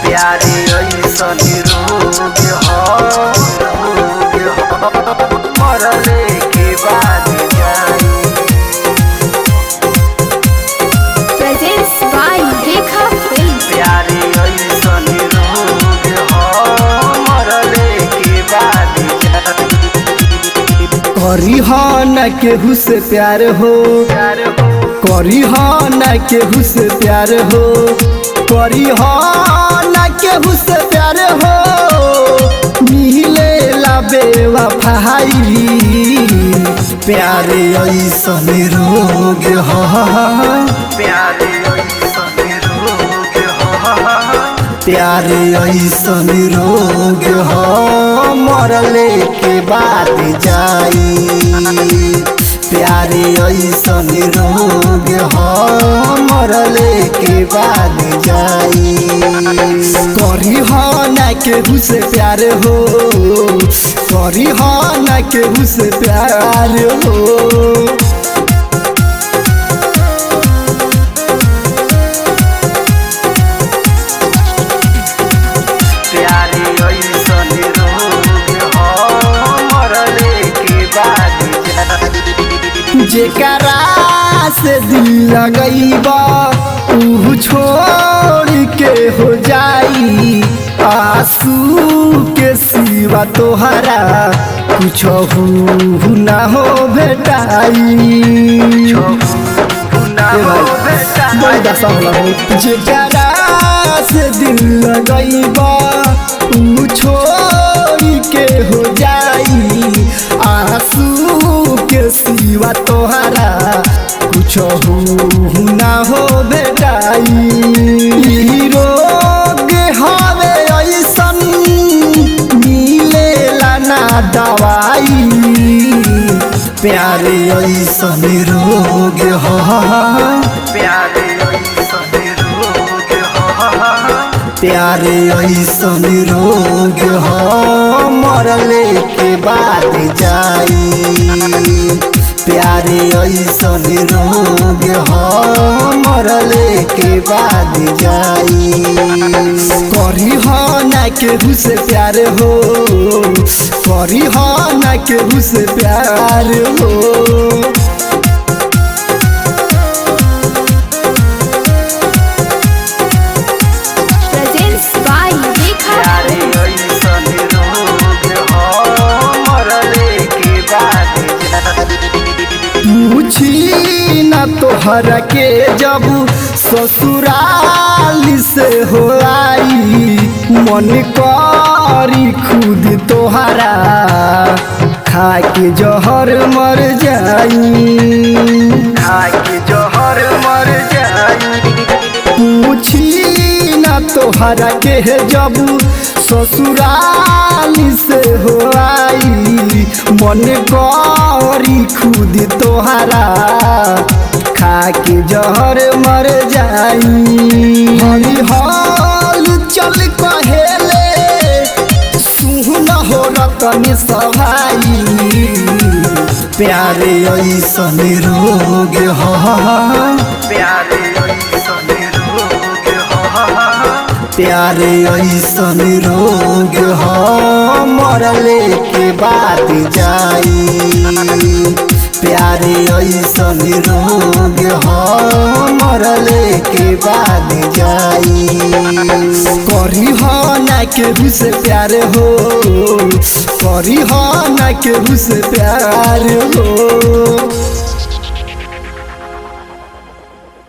प्यारे ऐसन रोग मरले के बाद जाई। Presents by Rekha Films. प्यारे ऐसन रोग मरले के बाद जाई। करी न केहू से प्यार हो, प्यार हो करी न केहू से प्यार हो, करी न केहू से प्यार हो, मिले ला बेवफाई। प्यारे ऐसन रोग हो, प्यारे ऐसन रोग प्यारे ऐसन रोग हो मरले के बाद जाई। प्यारे ऐसन रोग हो मरले के बाद जाई। करी न केहू से प्यार हो, करी न केहू से प्यार हो। प्यारे ऐसन रोग मरले के बाद जाई। जेकरा से दिल लगैबा ऊ छोड़ के हो जाई। आंसू के सिवा तोहरा कुछ ना हो भेटाई। जेकरा से दिल लगैबा ऊ छोड़ के हो जाई। आंसू के सिवा तोहरा कुछ ना हो बेटाई। रोग हवे ऐसन मिलेला ना दवाई। प्यारे ऐसन रोग हो, प्यारे ऐसन रोग प्यारे ऐसन रोग हो मरले के बाद जाई। प्यारे ऐसन रोग हो मरले के बाद जाई। करी न केहू से प्यार हो, करी न केहू से प्यार हो। Presents by Rekha प्यारे Films. ऐसन रोग मरले के बाद जाई। पूछी न तोहरा के जब ससुराल से हो आई। मन करी खुद तोहरा खा के जहर मर जाई। खा के जहर मर जाई। पूछी न तोहरा के जब ससुराल से हो आई। मन करी खुद तोहरा खा के जहर मर जाई। हरी हाल चल कहेले सुन हो रतन सभाई। प्यारे ऐसन रोग हो, प्यारे ऐसन रोग प्यारे ऐसन रोग हो मरले के बाद जाई। प्यारे ऐसन रोग हो मरले के बाद जाई। करी न केहू से प्यार हो, करी न केहू से प्यार हो।